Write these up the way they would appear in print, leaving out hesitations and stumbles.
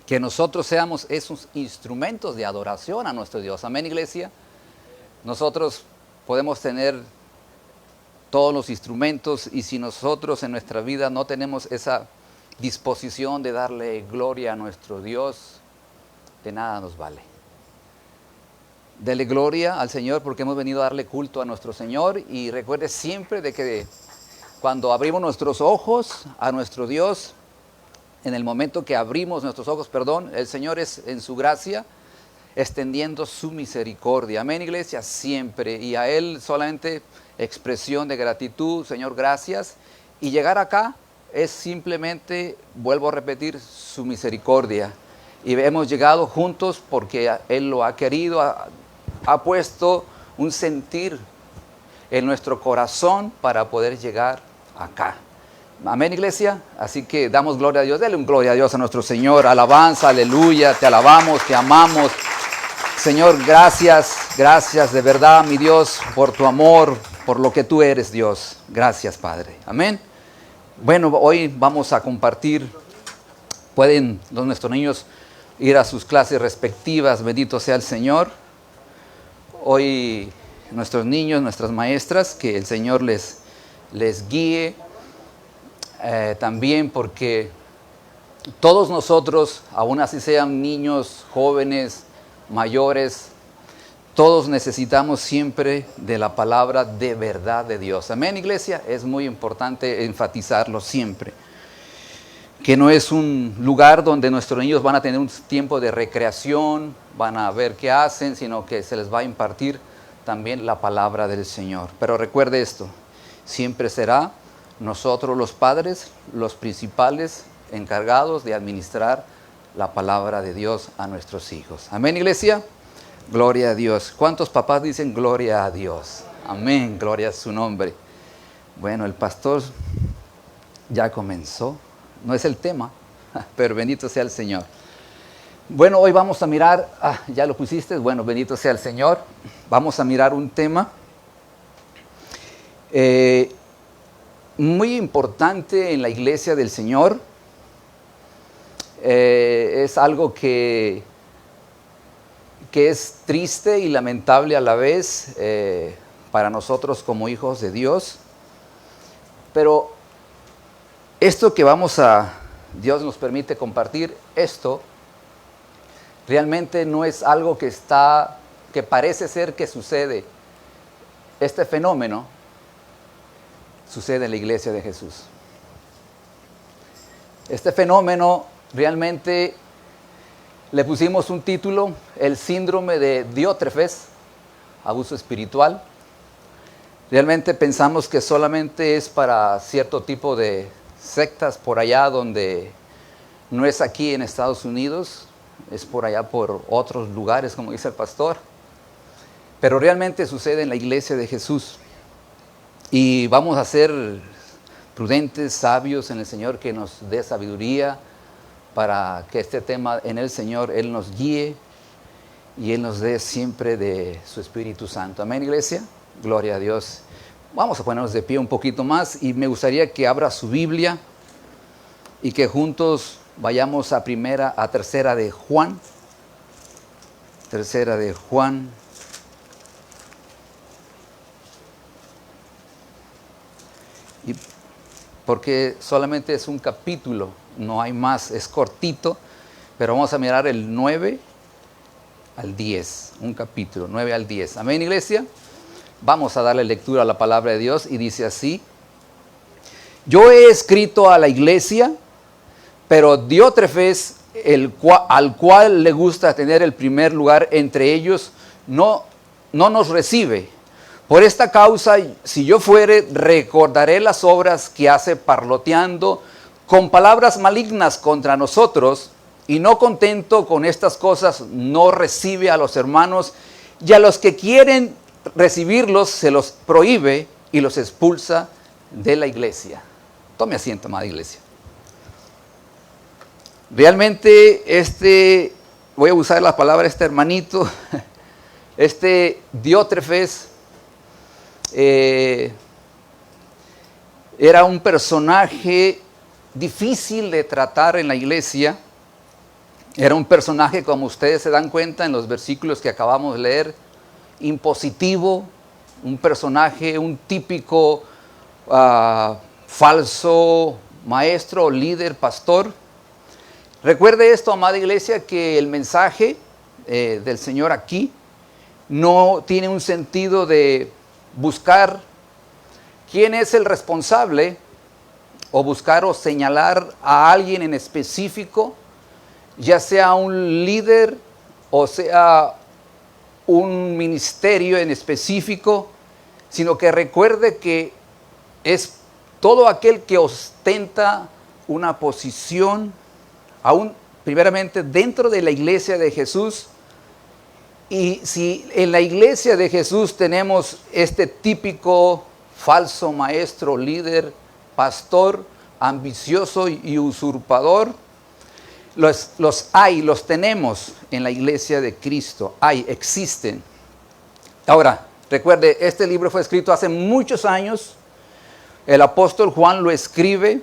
que nosotros seamos esos instrumentos de adoración a nuestro Dios. Amén, iglesia. Nosotros podemos tener todos los instrumentos y si nosotros en nuestra vida no tenemos esa disposición de darle gloria a nuestro Dios, de nada nos vale. Dele gloria al Señor porque hemos venido a darle culto a nuestro Señor y recuerde siempre de que cuando abrimos nuestros ojos a nuestro Dios, en el momento que abrimos nuestros ojos, el Señor es en su gracia extendiendo su misericordia. Amén, iglesia, siempre. Y a Él solamente expresión de gratitud, Señor, gracias. Y llegar acá es simplemente, vuelvo a repetir, su misericordia. Y hemos llegado juntos porque Él lo ha querido, ha puesto un sentir en nuestro corazón para poder llegar acá. Amén, iglesia. Así que damos gloria a Dios. Dale un gloria a Dios a nuestro Señor. Alabanza, aleluya. Te alabamos, te amamos. Señor, gracias, gracias de verdad, mi Dios, por tu amor, por lo que tú eres, Dios. Gracias, Padre. Amén. Bueno, hoy vamos a compartir. Pueden nuestros niños ir a sus clases respectivas. Bendito sea el Señor. Hoy nuestros niños, nuestras maestras, que el Señor les guíe. También porque todos nosotros, aun así sean niños, jóvenes, mayores, todos necesitamos siempre de la palabra de verdad de Dios. Amén, iglesia. Es muy importante enfatizarlo siempre. Que no es un lugar donde nuestros niños van a tener un tiempo de recreación, van a ver qué hacen, sino que se les va a impartir también la palabra del Señor. Pero recuerde esto, siempre será nosotros los padres, los principales encargados de administrar la palabra de Dios a nuestros hijos. Amén, iglesia. Gloria a Dios. ¿Cuántos papás dicen gloria a Dios? Amén, gloria a su nombre. Bueno, el pastor ya comenzó. No es el tema, pero bendito sea el Señor. Bueno, hoy vamos a mirar, ya lo pusiste, bueno, bendito sea el Señor. Vamos a mirar un tema muy importante en la iglesia del Señor. Es algo que es triste y lamentable a la vez para nosotros como hijos de Dios. Pero esto que Dios nos permite compartir, esto realmente no es algo que parece ser que sucede. Este fenómeno sucede en la iglesia de Jesús. Este fenómeno realmente le pusimos un título, el síndrome de Diótrefes, abuso espiritual. Realmente pensamos que solamente es para cierto tipo de sectas por allá donde no es aquí en Estados Unidos, es por allá por otros lugares, como dice el pastor. Pero realmente sucede en la iglesia de Jesús. Y vamos a ser prudentes, sabios en el Señor, que nos dé sabiduría para que este tema en el Señor, Él nos guíe y Él nos dé siempre de su Espíritu Santo. Amén, iglesia. Gloria a Dios. Vamos a ponernos de pie un poquito más y me gustaría que abra su Biblia y que juntos vayamos a tercera de Juan. Tercera de Juan. Y porque solamente es un capítulo, no hay más, es cortito, pero vamos a mirar el 9 al 10, un capítulo, 9 al 10. Amén, iglesia. Vamos a darle lectura a la palabra de Dios y dice así: yo he escrito a la iglesia, pero Diótrefes, al cual le gusta tener el primer lugar entre ellos, no nos recibe. Por esta causa, si yo fuere, recordaré las obras que hace parloteando con palabras malignas contra nosotros, y no contento con estas cosas, no recibe a los hermanos, y a los que quieren recibirlos se los prohíbe y los expulsa de la iglesia. Tome asiento, amada iglesia. Realmente voy a usar la palabra hermanito, Diótrefes, era un personaje difícil de tratar en la iglesia. Era un personaje, como ustedes se dan cuenta en los versículos que acabamos de leer, impositivo, un personaje, un típico falso maestro, líder, pastor. Recuerde esto, amada iglesia, que el mensaje del Señor aquí no tiene un sentido de buscar quién es el responsable o buscar o señalar a alguien en específico, ya sea un líder o sea un ministerio en específico, sino que recuerde que es todo aquel que ostenta una posición, aún primeramente dentro de la iglesia de Jesús. Y si en la iglesia de Jesús tenemos este típico falso maestro, líder, pastor, ambicioso y usurpador, los tenemos en la iglesia de Cristo, existen. Ahora, recuerde, este libro fue escrito hace muchos años, el apóstol Juan lo escribe,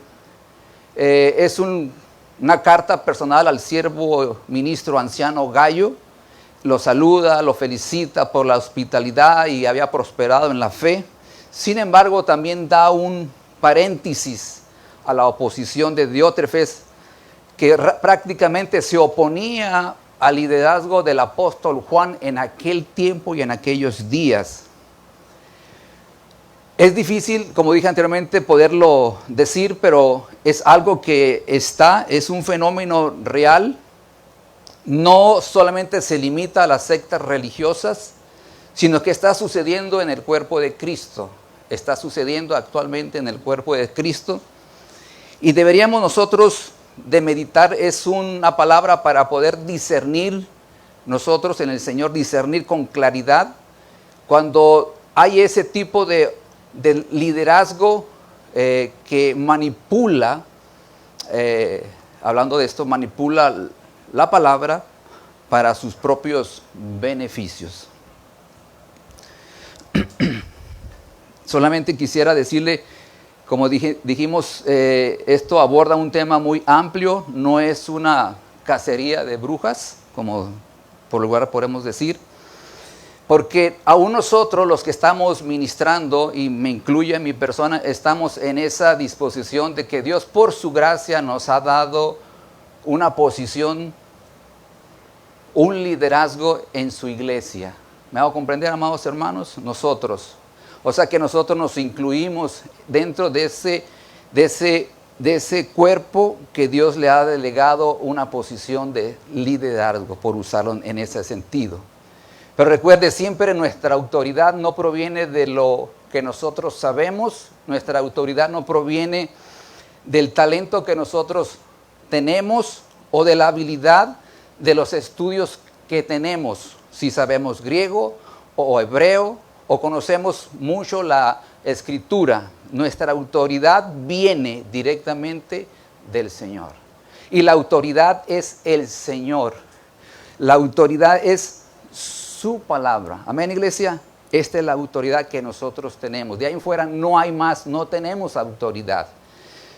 es una carta personal al siervo ministro anciano Gallo, lo saluda, lo felicita por la hospitalidad y había prosperado en la fe. Sin embargo, también da un paréntesis a la oposición de Diótrefes, que prácticamente se oponía al liderazgo del apóstol Juan en aquel tiempo y en aquellos días. Es difícil, como dije anteriormente, poderlo decir, pero es algo que es un fenómeno real. No solamente se limita a las sectas religiosas, sino que está sucediendo en el cuerpo de Cristo. Está sucediendo actualmente en el cuerpo de Cristo. Y deberíamos nosotros de meditar, es una palabra para poder discernir, nosotros en el Señor, discernir con claridad cuando hay ese tipo de liderazgo que manipula, hablando de esto, manipula la palabra para sus propios beneficios. Solamente quisiera decirle, como dijimos, esto aborda un tema muy amplio, no es una cacería de brujas, como por lugar podemos decir, porque aún nosotros los que estamos ministrando, y me incluye en mi persona, estamos en esa disposición de que Dios por su gracia nos ha dado una posición, un liderazgo en su iglesia. ¿Me hago comprender, amados hermanos? Nosotros. O sea que nosotros nos incluimos dentro de ese cuerpo que Dios le ha delegado una posición de liderazgo, por usarlo en ese sentido. Pero recuerde, siempre nuestra autoridad no proviene de lo que nosotros sabemos, nuestra autoridad no proviene del talento que nosotros tenemos o de la habilidad de los estudios que tenemos, si sabemos griego o hebreo, o conocemos mucho la escritura. Nuestra autoridad viene directamente del Señor. Y la autoridad es el Señor. La autoridad es su palabra. Amén, iglesia. Esta es la autoridad que nosotros tenemos. De ahí en fuera no hay más, no tenemos autoridad.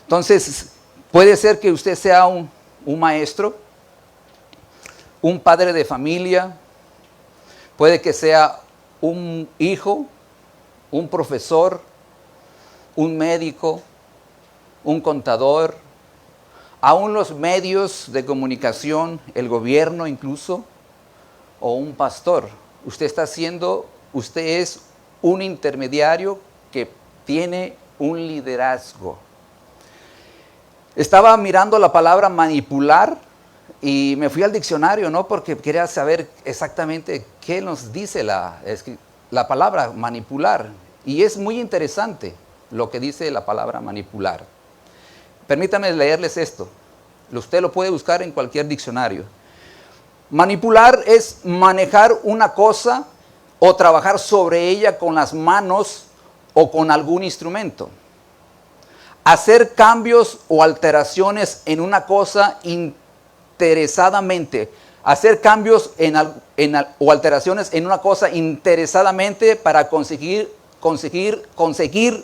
Entonces, puede ser que usted sea un maestro, un padre de familia, puede que sea un hijo, un profesor, un médico, un contador, aún los medios de comunicación, el gobierno incluso, o un pastor. Usted es un intermediario que tiene un liderazgo. Estaba mirando la palabra manipular y me fui al diccionario, ¿no? Porque quería saber exactamente qué nos dice la palabra manipular. Y es muy interesante lo que dice la palabra manipular. Permítanme leerles esto. Usted lo puede buscar en cualquier diccionario. Manipular es manejar una cosa o trabajar sobre ella con las manos o con algún instrumento. Hacer cambios o alteraciones en una cosa interesadamente. Hacer cambios o alteraciones en una cosa interesadamente para conseguir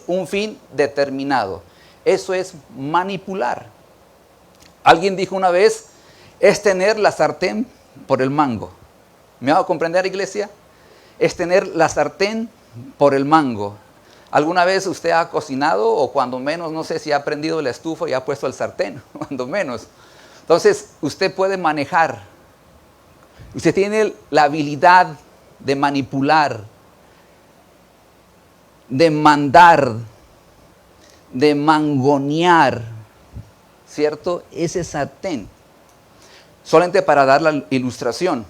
un fin determinado. Eso es manipular. Alguien dijo una vez, es tener la sartén por el mango. ¿Me va a comprender, iglesia? Es tener la sartén por el mango. ¿Alguna vez usted ha cocinado o cuando menos, no sé si ha prendido la estufa y ha puesto el sartén? Cuando menos. Entonces, usted puede manejar. Usted tiene la habilidad de manipular, de mandar, de mangonear, ¿cierto? Ese sartén. Solamente para dar la ilustración.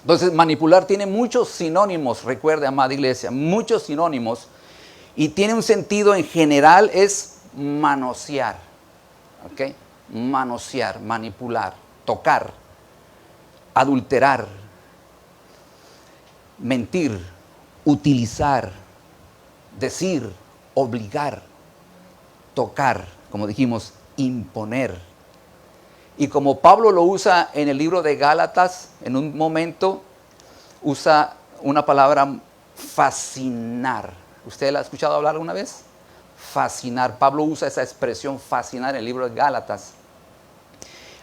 Entonces, manipular tiene muchos sinónimos, recuerde, amada iglesia, muchos sinónimos. Y tiene un sentido en general, es manosear. ¿Ok? Manosear, manipular, tocar, adulterar, mentir, utilizar, decir, obligar, tocar, como dijimos, imponer. Y como Pablo lo usa en el libro de Gálatas, en un momento usa una palabra fascinar. ¿Usted la ha escuchado hablar alguna vez? Fascinar. Pablo usa esa expresión fascinar en el libro de Gálatas.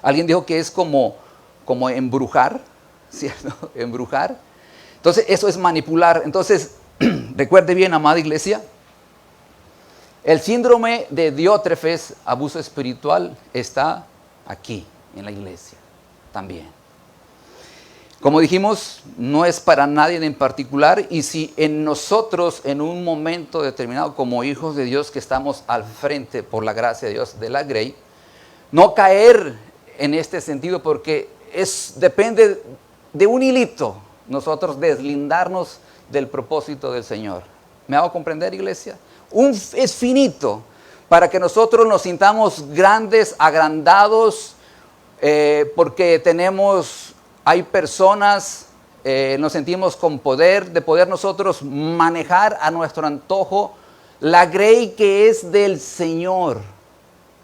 Alguien dijo que es como embrujar, ¿cierto? Embrujar. Entonces eso es manipular. Entonces, recuerde bien, amada iglesia, el síndrome de Diótrefes, abuso espiritual, está aquí, en la iglesia, también. Como dijimos, no es para nadie en particular, y si en nosotros, en un momento determinado, como hijos de Dios que estamos al frente, por la gracia de Dios, de la Grey, no caer en este sentido, porque depende de un hilito, nosotros deslindarnos del propósito del Señor. ¿Me hago comprender, iglesia? Es finito, para que nosotros nos sintamos grandes, agrandados, porque hay personas, nos sentimos con poder, de poder nosotros manejar a nuestro antojo la grey que es del Señor.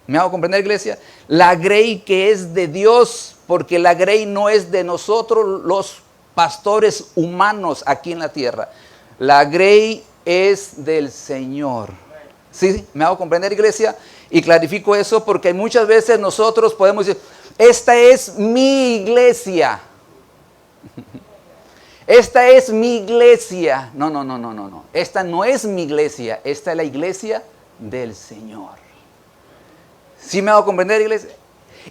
¿Me hago comprender, iglesia? La grey que es de Dios, porque la grey no es de nosotros los pastores humanos aquí en la tierra. La grey es del Señor. ¿Sí? ¿Me hago comprender, iglesia? Y clarifico eso porque muchas veces nosotros podemos decir, esta es mi iglesia. Esta es mi iglesia. No. Esta no es mi iglesia. Esta es la iglesia del Señor. ¿Sí me hago comprender, iglesia?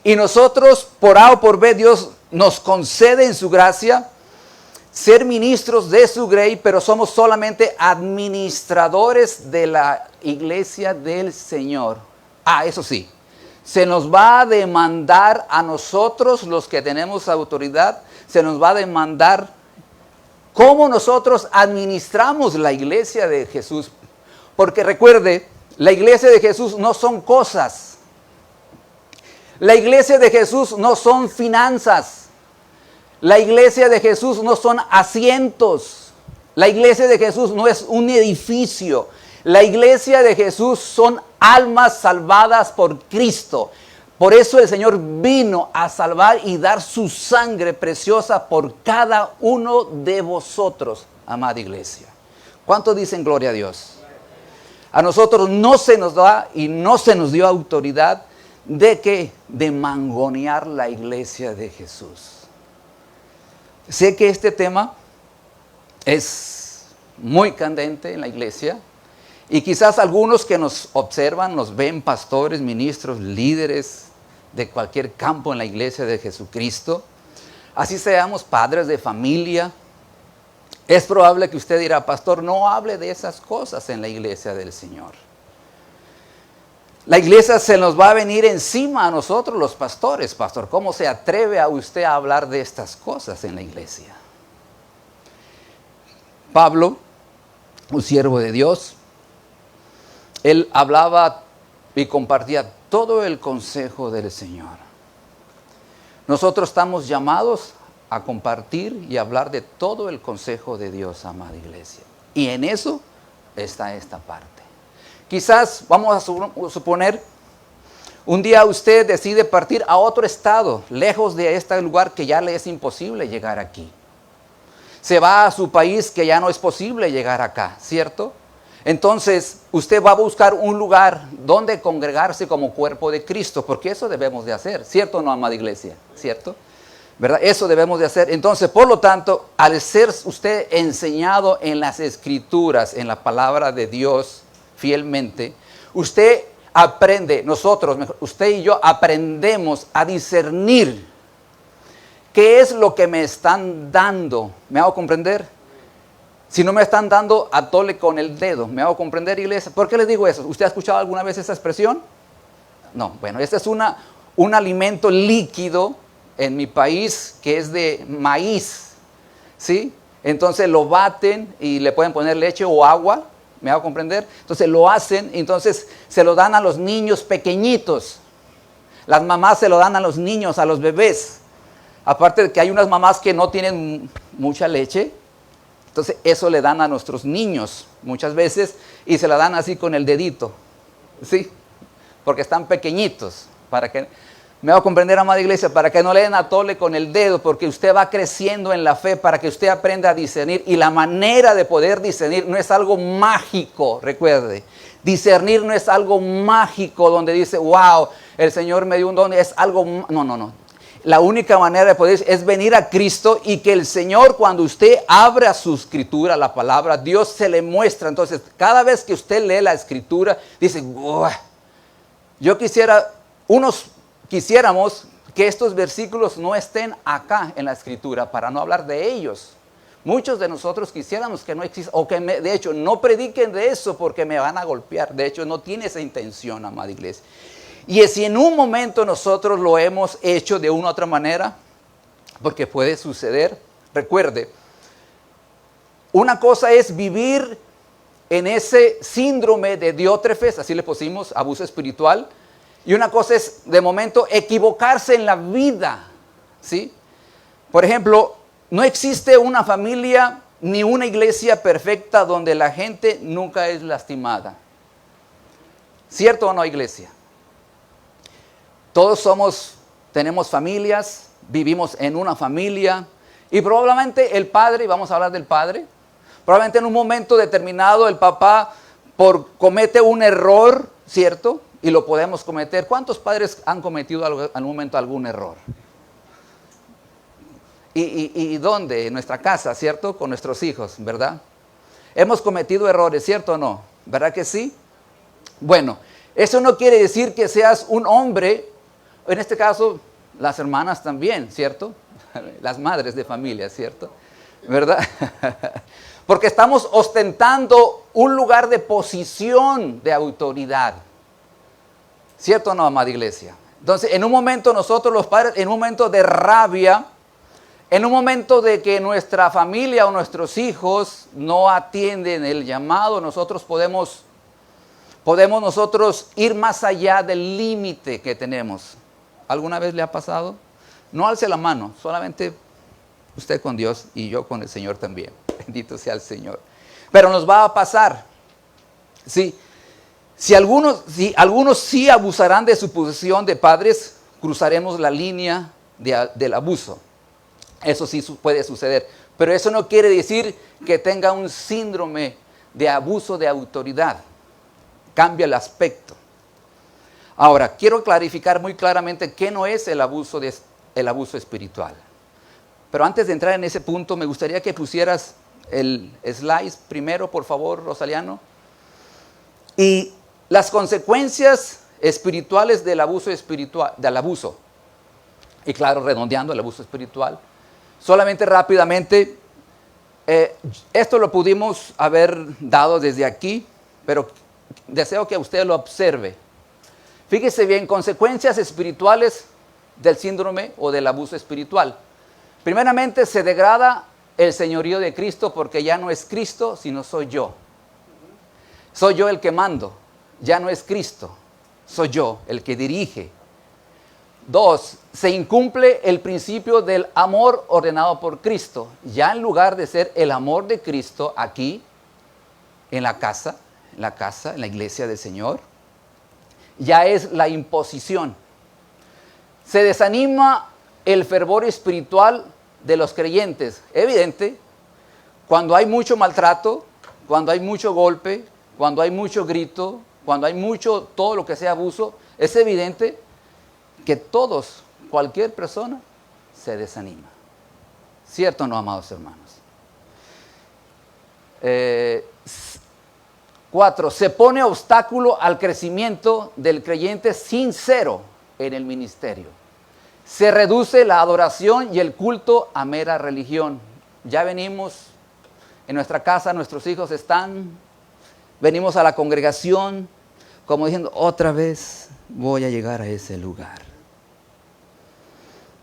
Y nosotros, por A o por B, Dios nos concede en su gracia ser ministros de su grey, pero somos solamente administradores de la iglesia del Señor. Eso sí, se nos va a demandar a nosotros, los que tenemos autoridad, se nos va a demandar cómo nosotros administramos la iglesia de Jesús. Porque recuerde, la iglesia de Jesús no son cosas. La iglesia de Jesús no son finanzas. La iglesia de Jesús no son asientos. La iglesia de Jesús no es un edificio. La iglesia de Jesús son almas salvadas por Cristo. Por eso el Señor vino a salvar y dar su sangre preciosa por cada uno de vosotros, amada iglesia. ¿Cuántos dicen gloria a Dios? A nosotros no se nos da y no se nos dio autoridad de mangonear la iglesia de Jesús. Sé que este tema es muy candente en la iglesia y quizás algunos que nos observan, nos ven pastores, ministros, líderes de cualquier campo en la iglesia de Jesucristo, así seamos padres de familia, es probable que usted dirá, pastor, no hable de esas cosas en la iglesia del Señor. La iglesia se nos va a venir encima a nosotros los pastores. Pastor, ¿cómo se atreve a usted a hablar de estas cosas en la iglesia? Pablo, un siervo de Dios, él hablaba y compartía todo el consejo del Señor. Nosotros estamos llamados a compartir y hablar de todo el consejo de Dios, amada iglesia. Y en eso está esta parte. Quizás, vamos a suponer, un día usted decide partir a otro estado, lejos de este lugar que ya le es imposible llegar aquí. Se va a su país que ya no es posible llegar acá, ¿cierto? Entonces, usted va a buscar un lugar donde congregarse como cuerpo de Cristo, porque eso debemos de hacer, ¿cierto o no, amada iglesia? ¿Cierto? ¿Verdad? Eso debemos de hacer. Entonces, por lo tanto, al ser usted enseñado en las Escrituras, en la palabra de Dios fielmente, usted aprende, usted y yo aprendemos a discernir qué es lo que me están dando. ¿Me hago comprender? Si no me están dando, atole con el dedo. ¿Me hago comprender, iglesia? ¿Por qué les digo eso? ¿Usted ha escuchado alguna vez esa expresión? No. Bueno, este es un alimento líquido en mi país que es de maíz, ¿sí? Entonces lo baten y le pueden poner leche o agua. ¿Me hago comprender? Entonces lo hacen, entonces se lo dan a los niños pequeñitos. Las mamás se lo dan a los niños, a los bebés. Aparte de que hay unas mamás que no tienen mucha leche, entonces eso le dan a nuestros niños muchas veces y se la dan así con el dedito, ¿sí? Porque están pequeñitos. Me va a comprender, amada iglesia, para que no le den atole con el dedo, porque usted va creciendo en la fe, para que usted aprenda a discernir. Y la manera de poder discernir no es algo mágico, recuerde. Discernir no es algo mágico donde dice, wow, el Señor me dio un don, es algo, no. La única manera de poder es venir a Cristo y que el Señor, cuando usted abra su escritura, la palabra, Dios se le muestra. Entonces, cada vez que usted lee la escritura, dice, wow, quisiéramos que estos versículos no estén acá en la escritura para no hablar de ellos. Muchos de nosotros quisiéramos que no exista, o que de hecho no prediquen de eso porque me van a golpear. De hecho, no tiene esa intención, amada iglesia. Y si en un momento nosotros lo hemos hecho de una u otra manera, porque puede suceder, recuerde, una cosa es vivir en ese síndrome de Diótrefes, así le pusimos, abuso espiritual, y una cosa es de momento equivocarse en la vida, ¿sí? Por ejemplo, no existe una familia ni una iglesia perfecta donde la gente nunca es lastimada. ¿Cierto o no, iglesia? Todos tenemos familias, vivimos en una familia y probablemente el padre, y vamos a hablar del padre, probablemente en un momento determinado el papá comete un error, ¿cierto? Y lo podemos cometer. ¿Cuántos padres han cometido en algún momento algún error? ¿Y dónde? En nuestra casa, ¿cierto? Con nuestros hijos, ¿verdad? Hemos cometido errores, ¿cierto o no? ¿Verdad que sí? Bueno, eso no quiere decir que seas un hombre. En este caso, las hermanas también, ¿cierto? Las madres de familia, ¿cierto? ¿Verdad? Porque estamos ostentando un lugar de posición de autoridad. ¿Cierto o no, amada iglesia? Entonces, en un momento nosotros los padres, en un momento de rabia, en un momento de que nuestra familia o nuestros hijos no atienden el llamado, nosotros podemos nosotros ir más allá del límite que tenemos. ¿Alguna vez le ha pasado? No alce la mano, solamente usted con Dios y yo con el Señor también. Bendito sea el Señor. Pero nos va a pasar. Sí. Si algunos sí abusarán de su posición de padres, cruzaremos la línea del abuso. Eso sí puede suceder. Pero eso no quiere decir que tenga un síndrome de abuso de autoridad. Cambia el aspecto. Ahora, quiero clarificar muy claramente qué no es el abuso espiritual. Pero antes de entrar en ese punto, me gustaría que pusieras el slide primero, por favor, Rosaliano. Y las consecuencias espirituales del abuso y claro, redondeando el abuso espiritual. Solamente rápidamente, esto lo pudimos haber dado desde aquí, pero deseo que usted lo observe. Fíjese bien, consecuencias espirituales del síndrome o del abuso espiritual. Primeramente, se degrada el señorío de Cristo porque ya no es Cristo, sino soy yo. Soy yo el que mando, ya no es Cristo, soy yo el que dirige. 2, se incumple el principio del amor ordenado por Cristo. Ya en lugar de ser el amor de Cristo aquí, en la casa, en la iglesia del Señor, ya es la imposición. Se desanima el fervor espiritual de los creyentes. Evidente, cuando hay mucho maltrato, cuando hay mucho golpe, cuando hay mucho grito, cuando hay mucho, todo lo que sea abuso, es evidente que todos, cualquier persona, se desanima. ¿Cierto o no, amados hermanos? 4. Se pone obstáculo al crecimiento del creyente sincero en el ministerio. Se reduce la adoración y el culto a mera religión. Ya venimos en nuestra casa, nuestros hijos están, venimos a la congregación como diciendo, otra vez voy a llegar a ese lugar.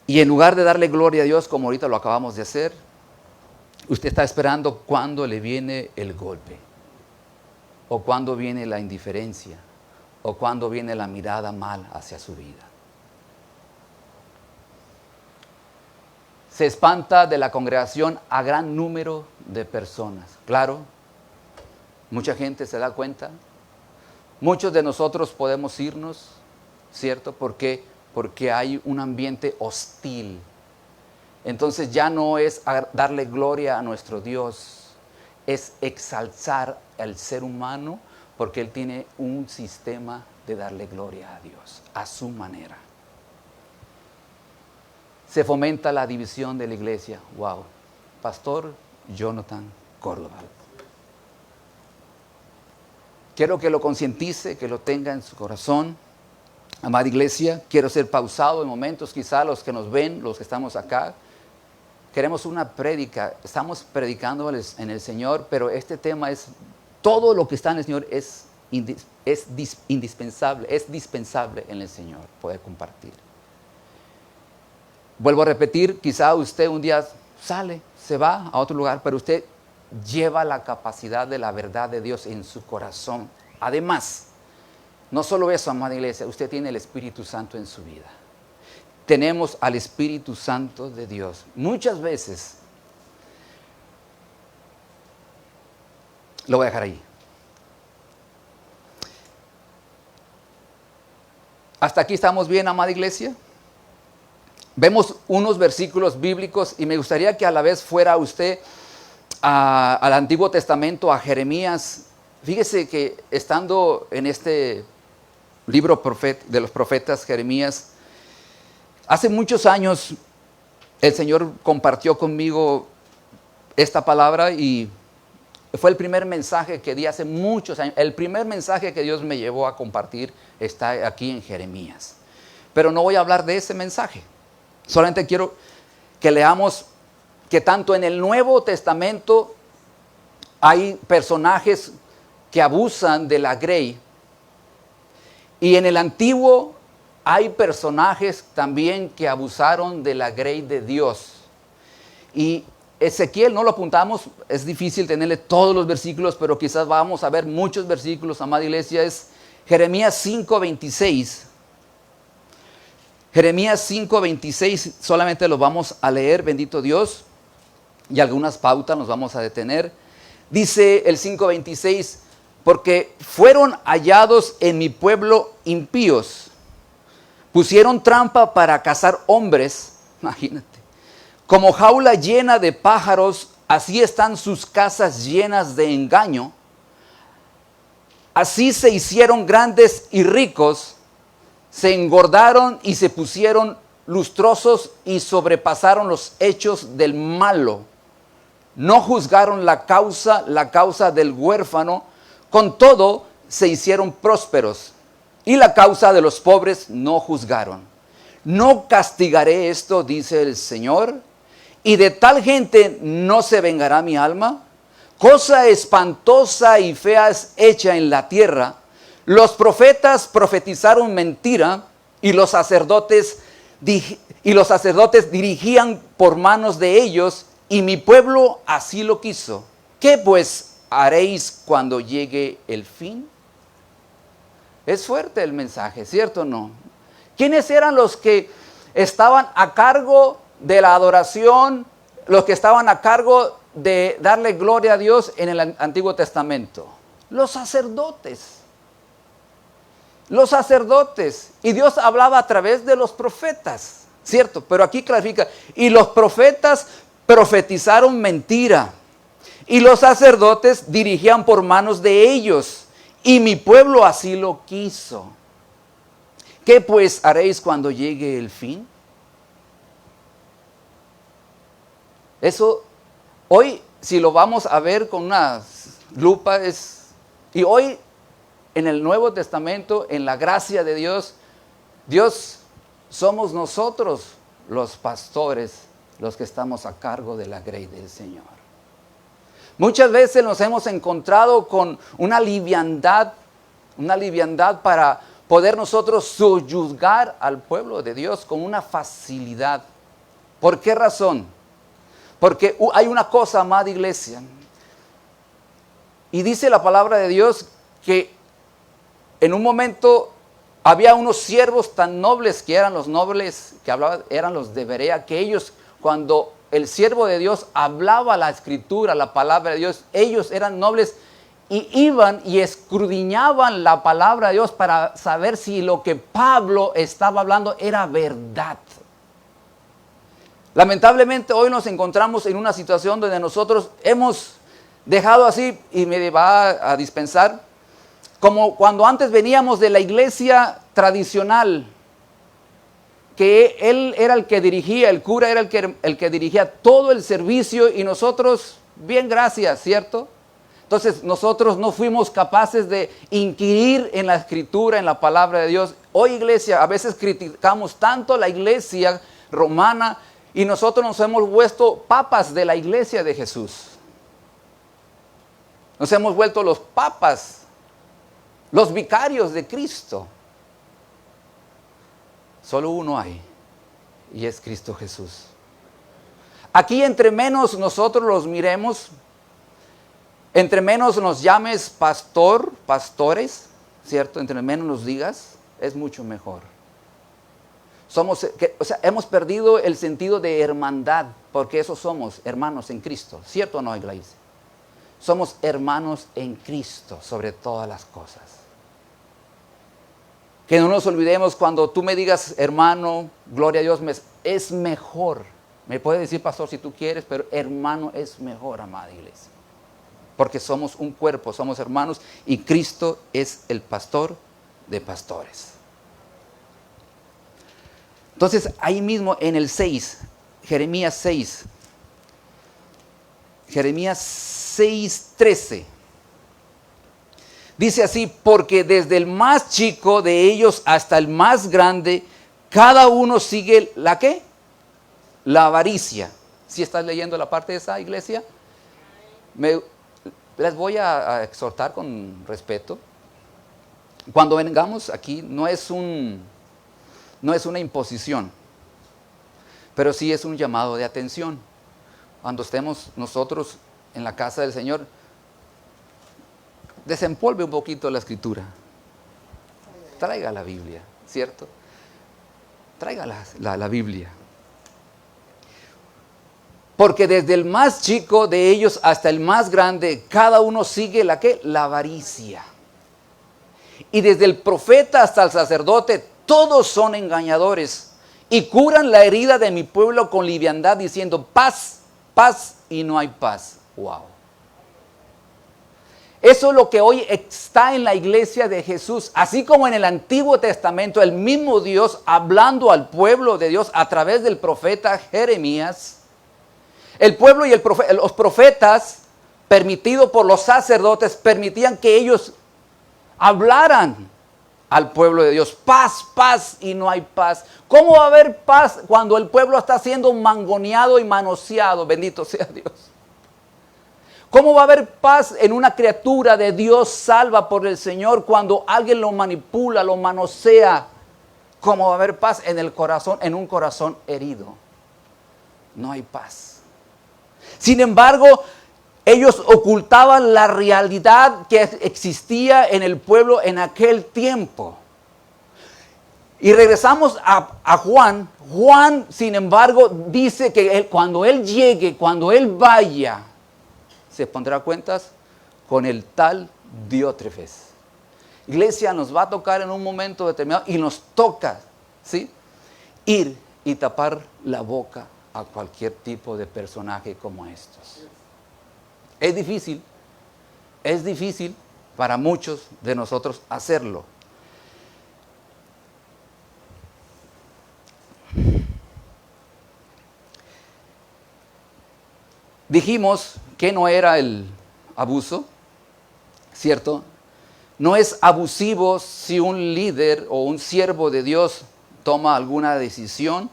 Y en lugar de darle gloria a Dios como ahorita lo acabamos de hacer, usted está esperando cuándo le viene el golpe, o cuándo viene la indiferencia, o cuándo viene la mirada mal hacia su vida. Se espanta de la congregación a gran número de personas. Claro, mucha gente se da cuenta. Muchos de nosotros podemos irnos, ¿cierto? Porque hay un ambiente hostil. Entonces ya no es darle gloria a nuestro Dios, es exaltar al ser humano porque Él tiene un sistema de darle gloria a Dios, a su manera. Se fomenta la división de la iglesia. Wow. Pastor Jonathan Córdoba. Quiero que lo concientice, que lo tenga en su corazón. Amada iglesia, quiero ser pausado en momentos, quizá los que nos ven, los que estamos acá. Queremos una prédica, estamos predicando en el Señor, pero este tema es, todo lo que está en el Señor es indispensable, es dispensable en el Señor, poder compartir. Vuelvo a repetir, quizá usted un día sale, se va a otro lugar, pero usted lleva la capacidad de la verdad de Dios en su corazón. Además, no solo eso, amada iglesia, usted tiene el Espíritu Santo en su vida. Tenemos al Espíritu Santo de Dios. Muchas veces, lo voy a dejar ahí. ¿Hasta aquí estamos bien, amada iglesia? Vemos unos versículos bíblicos y me gustaría que a la vez fuera usted al Antiguo Testamento, a Jeremías. Fíjese que estando en este libro de los profetas Jeremías, hace muchos años el Señor compartió conmigo esta palabra y fue el primer mensaje que di hace muchos años. El primer mensaje que Dios me llevó a compartir está aquí en Jeremías. Pero no voy a hablar de ese mensaje. Solamente quiero que leamos que tanto en el Nuevo Testamento hay personajes que abusan de la grey y en el Antiguo hay personajes también que abusaron de la grey de Dios. Y Ezequiel no lo apuntamos, es difícil tenerle todos los versículos, pero quizás vamos a ver muchos versículos, amada iglesia. Es Jeremías 5:26. Jeremías 5:26, solamente lo vamos a leer, bendito Dios, y algunas pautas nos vamos a detener. Dice el 5:26, porque fueron hallados en mi pueblo impíos, pusieron trampa para cazar hombres, imagínate, como jaula llena de pájaros, así están sus casas llenas de engaño, así se hicieron grandes y ricos, se engordaron y se pusieron lustrosos y sobrepasaron los hechos del malo. No juzgaron la causa del huérfano, con todo se hicieron prósperos. Y la causa de los pobres no juzgaron. No castigaré esto, dice el Señor, y de tal gente no se vengará mi alma. Cosa espantosa y fea es hecha en la tierra. Los profetas profetizaron mentira y los sacerdotes dirigían por manos de ellos y mi pueblo así lo quiso. ¿Qué pues haréis cuando llegue el fin? Es fuerte el mensaje, ¿cierto o no? ¿Quiénes eran los que estaban a cargo de la adoración, los que estaban a cargo de darle gloria a Dios en el Antiguo Testamento? Los sacerdotes. Los sacerdotes, y Dios hablaba a través de los profetas, ¿cierto? Pero aquí clarifica, y los profetas profetizaron mentira, y los sacerdotes dirigían por manos de ellos, y mi pueblo así lo quiso. ¿Qué pues haréis cuando llegue el fin? Eso, hoy, si lo vamos a ver con una lupa, y hoy en el Nuevo Testamento, en la gracia de Dios, somos nosotros los pastores, los que estamos a cargo de la grey del Señor. Muchas veces nos hemos encontrado con una liviandad para poder nosotros sojuzgar al pueblo de Dios con una facilidad. ¿Por qué razón? Porque hay una cosa, amada iglesia, y dice la palabra de Dios que en un momento había unos siervos tan nobles que eran los nobles, que hablaban, eran los de Berea, que ellos, cuando el siervo de Dios hablaba la escritura, la palabra de Dios, ellos eran nobles y iban y escudriñaban la palabra de Dios para saber si lo que Pablo estaba hablando era verdad. Lamentablemente hoy nos encontramos en una situación donde nosotros hemos dejado así, y me va a dispensar, como cuando antes veníamos de la iglesia tradicional, que él era el que dirigía, el cura era el que dirigía todo el servicio y nosotros, bien, gracias, ¿cierto? Entonces nosotros no fuimos capaces de inquirir en la escritura, en la palabra de Dios. Hoy, iglesia, a veces criticamos tanto la iglesia romana y nosotros nos hemos vuelto papas de la iglesia de Jesús. Nos hemos vuelto los papas, los vicarios de Cristo. Solo uno hay, y es Cristo Jesús. Aquí entre menos nosotros los miremos, entre menos nos llames pastor, pastores, ¿cierto? Entre menos nos digas, es mucho mejor. Hemos perdido el sentido de hermandad, porque eso somos, hermanos en Cristo, ¿cierto o no, iglesia? Somos hermanos en Cristo sobre todas las cosas. Que no nos olvidemos cuando tú me digas, hermano, gloria a Dios, es mejor. Me puedes decir, pastor, si tú quieres, pero hermano es mejor, amada iglesia. Porque somos un cuerpo, somos hermanos y Cristo es el pastor de pastores. Entonces, ahí mismo en el 6, Jeremías 6:13. Dice así, porque desde el más chico de ellos hasta el más grande, cada uno sigue ¿la qué? La avaricia. ¿Sí estás leyendo la parte de esa, iglesia? Les voy a exhortar con respeto. Cuando vengamos aquí, no es una imposición, pero sí es un llamado de atención. Cuando estemos nosotros en la casa del Señor, desempolve un poquito la escritura. Traiga la Biblia, ¿cierto? Traiga la Biblia. Porque desde el más chico de ellos hasta el más grande, cada uno sigue ¿la qué? La avaricia. Y desde el profeta hasta el sacerdote, todos son engañadores y curan la herida de mi pueblo con liviandad, diciendo paz, paz, y no hay paz. Wow. Eso es lo que hoy está en la iglesia de Jesús. Así como en el Antiguo Testamento, el mismo Dios hablando al pueblo de Dios a través del profeta Jeremías. El pueblo y los profetas, permitido por los sacerdotes, permitían que ellos hablaran al pueblo de Dios. Paz, paz, y no hay paz. ¿Cómo va a haber paz cuando el pueblo está siendo mangoneado y manoseado? Bendito sea Dios. ¿Cómo va a haber paz en una criatura de Dios salva por el Señor cuando alguien lo manipula, lo manosea? ¿Cómo va a haber paz en el corazón, en un corazón herido? No hay paz. Sin embargo, ellos ocultaban la realidad que existía en el pueblo en aquel tiempo. Y regresamos a Juan. Juan, sin embargo, dice que cuando él llegue, cuando él vaya, se pondrá cuentas con el tal Diótrefes. Iglesia, nos va a tocar en un momento determinado y nos toca, ¿sí?, ir y tapar la boca a cualquier tipo de personaje como estos. Es difícil, para muchos de nosotros hacerlo. Dijimos que no era el abuso, ¿cierto? No es abusivo si un líder o un siervo de Dios toma alguna decisión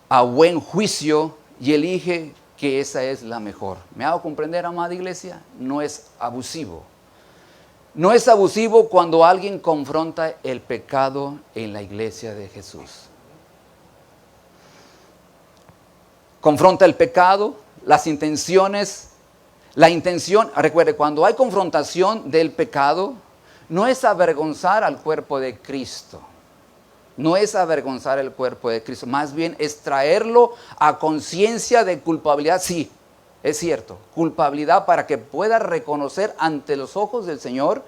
a buen juicio y elige que esa es la mejor. ¿Me hago comprender, amada iglesia? No es abusivo. No es abusivo cuando alguien confronta el pecado en la iglesia de Jesús. Confronta el pecado, las intenciones. La intención, recuerde, cuando hay confrontación del pecado, no es avergonzar al cuerpo de Cristo. No es avergonzar el cuerpo de Cristo, más bien es traerlo a conciencia de culpabilidad. Sí, es cierto, culpabilidad para que pueda reconocer ante los ojos del Señor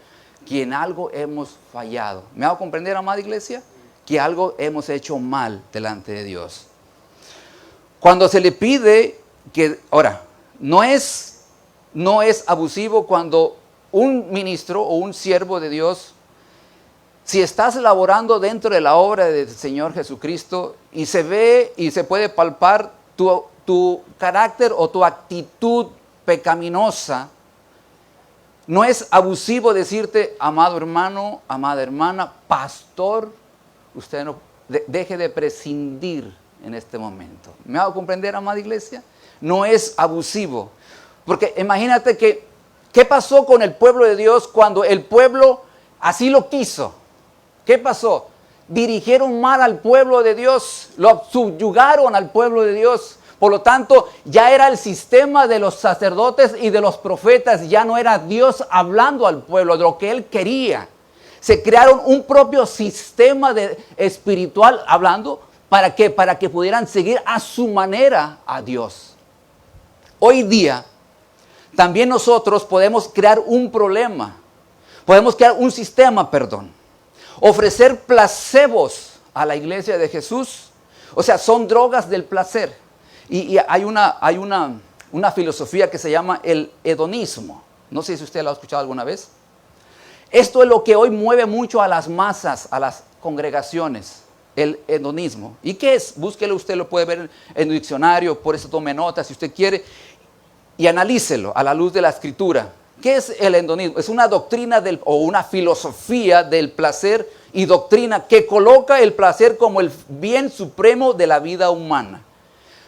que en algo hemos fallado. ¿Me hago comprender, amada iglesia? Que algo hemos hecho mal delante de Dios. Cuando se le pide que, ahora, no es abusivo cuando un ministro o un siervo de Dios, si estás laborando dentro de la obra del Señor Jesucristo y se ve y se puede palpar tu carácter o tu actitud pecaminosa, no es abusivo decirte, amado hermano, amada hermana, pastor, usted no deje de prescindir en este momento. ¿Me hago comprender, amada iglesia? No es abusivo. Porque imagínate ¿qué pasó con el pueblo de Dios cuando el pueblo así lo quiso? ¿Qué pasó? Dirigieron mal al pueblo de Dios, lo subyugaron al pueblo de Dios. Por lo tanto, ya era el sistema de los sacerdotes y de los profetas, ya no era Dios hablando al pueblo de lo que Él quería. Se crearon un propio sistema espiritual hablando, ¿para qué? Para que pudieran seguir a su manera a Dios. Hoy día, también nosotros podemos crear un problema, podemos crear un sistema, ofrecer placebos a la iglesia de Jesús. O sea, son drogas del placer. Y hay una filosofía que se llama el hedonismo. No sé si usted lo ha escuchado alguna vez. Esto es lo que hoy mueve mucho a las masas, a las congregaciones, el hedonismo. ¿Y qué es? Búsquelo, usted lo puede ver en el diccionario, por eso tome nota si usted quiere. Y analícelo a la luz de la Escritura. ¿Qué es el hedonismo? Es una doctrina o una filosofía del placer y doctrina que coloca el placer como el bien supremo de la vida humana.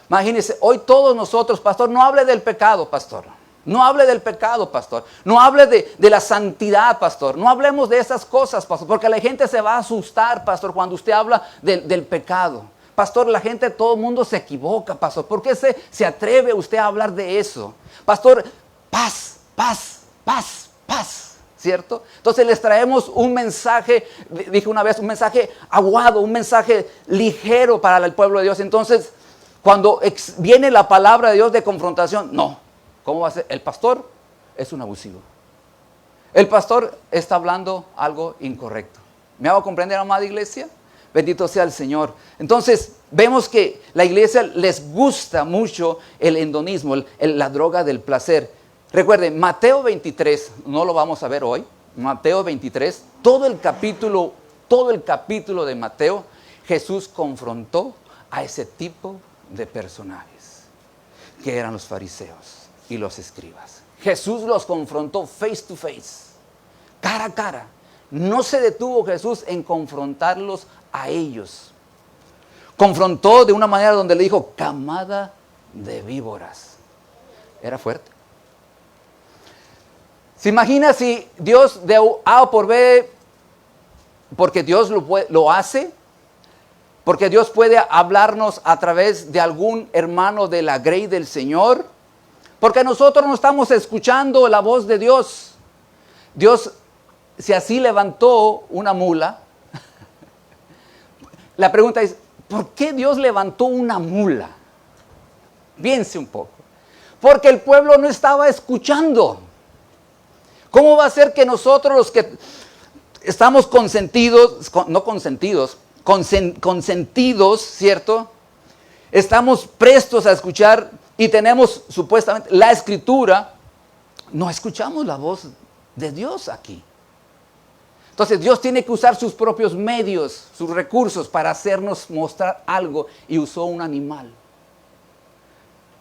Imagínense, hoy todos nosotros, pastor, no hable del pecado, pastor. No hable del pecado, pastor. No hable de la santidad, pastor. No hablemos de esas cosas, pastor, porque la gente se va a asustar, pastor, cuando usted habla del pecado. Pastor, la gente, todo el mundo se equivoca, pastor. ¿Por qué se atreve usted a hablar de eso? Pastor, paz, paz, paz, paz, ¿cierto? Entonces les traemos un mensaje, dije una vez, un mensaje aguado, un mensaje ligero para el pueblo de Dios. Entonces, cuando viene la palabra de Dios de confrontación, no. ¿Cómo va a ser? El pastor es un abusivo. El pastor está hablando algo incorrecto. ¿Me hago comprender, amada iglesia? Bendito sea el Señor. Entonces, vemos que la iglesia les gusta mucho el hedonismo, la droga del placer. Recuerden, Mateo 23, no lo vamos a ver hoy. Mateo 23, todo el capítulo de Mateo, Jesús confrontó a ese tipo de personajes, que eran los fariseos y los escribas. Jesús los confrontó face to face, cara a cara. No se detuvo Jesús en confrontarlos a ellos. Confrontó de una manera donde le dijo, camada de víboras. Era fuerte. ¿Se imagina si Dios de A por B, porque Dios lo hace? Porque Dios puede hablarnos a través de algún hermano de la grey del Señor. Porque nosotros no estamos escuchando la voz de Dios. Dios, si así levantó una mula, la pregunta es, ¿por qué Dios levantó una mula? Piense un poco. Porque el pueblo no estaba escuchando. ¿Cómo va a ser que nosotros los que estamos consentidos, ¿cierto? Estamos prestos a escuchar y tenemos supuestamente la Escritura, no escuchamos la voz de Dios aquí. Entonces Dios tiene que usar sus propios medios, sus recursos para hacernos mostrar algo, y usó un animal.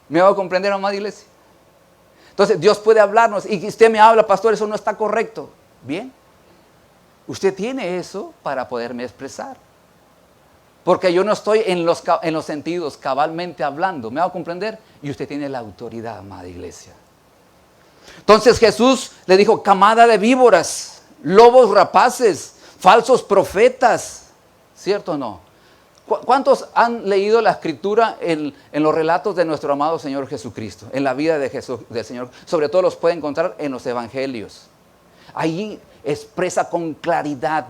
¿Me va a comprender, amada iglesia? Entonces Dios puede hablarnos y usted me habla, pastor, eso no está correcto. Bien, usted tiene eso para poderme expresar. Porque yo no estoy en los sentidos cabalmente hablando, ¿me va a comprender? Y usted tiene la autoridad, amada iglesia. Entonces Jesús le dijo, camada de víboras, lobos rapaces, falsos profetas, ¿cierto o no? ¿Cuántos han leído la escritura en los relatos de nuestro amado Señor Jesucristo? En la vida de Jesús, del Señor. Sobre todo los pueden encontrar en los evangelios. Ahí expresa con claridad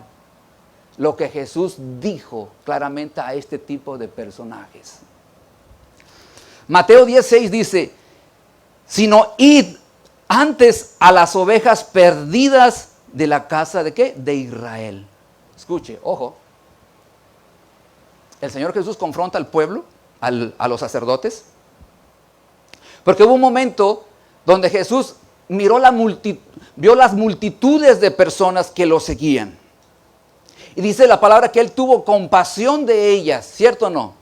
lo que Jesús dijo claramente a este tipo de personajes. Mateo 10:6 dice, sino id antes a las ovejas perdidas de la casa ¿de qué? De Israel. Escuche, ojo. El Señor Jesús confronta al pueblo, a los sacerdotes, porque hubo un momento donde Jesús vio las multitudes de personas que lo seguían. Y dice la palabra que Él tuvo compasión de ellas, ¿cierto o no?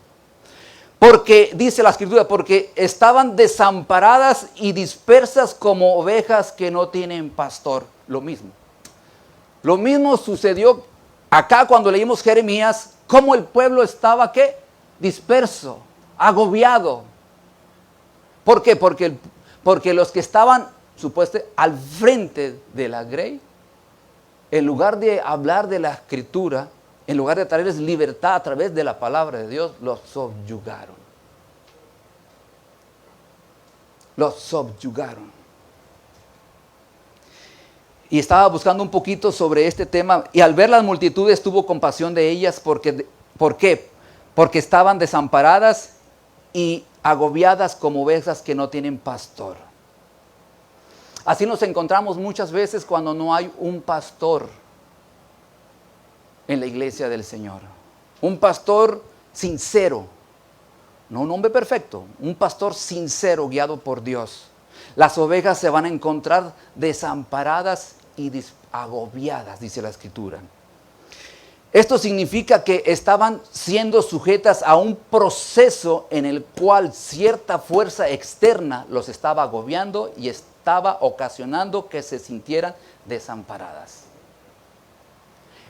Porque, dice la Escritura, porque estaban desamparadas y dispersas como ovejas que no tienen pastor. Lo mismo sucedió acá cuando leímos Jeremías, cómo el pueblo estaba, ¿qué? Disperso, agobiado. ¿Por qué? Porque los que estaban, supuestamente, al frente de la grey, en lugar de hablar de la Escritura, en lugar de traerles libertad a través de la palabra de Dios, los subyugaron. Los subyugaron. Y estaba buscando un poquito sobre este tema, y al ver las multitudes tuvo compasión de ellas. ¿Por qué? Porque estaban desamparadas y agobiadas como ovejas que no tienen pastor. Así nos encontramos muchas veces cuando no hay un pastor en la iglesia del Señor. Un pastor sincero, no un hombre perfecto, un pastor sincero guiado por Dios. Las ovejas se van a encontrar desamparadas y agobiadas, dice la Escritura. Esto significa que estaban siendo sujetas a un proceso en el cual cierta fuerza externa los estaba agobiando y estaba ocasionando que se sintieran desamparadas.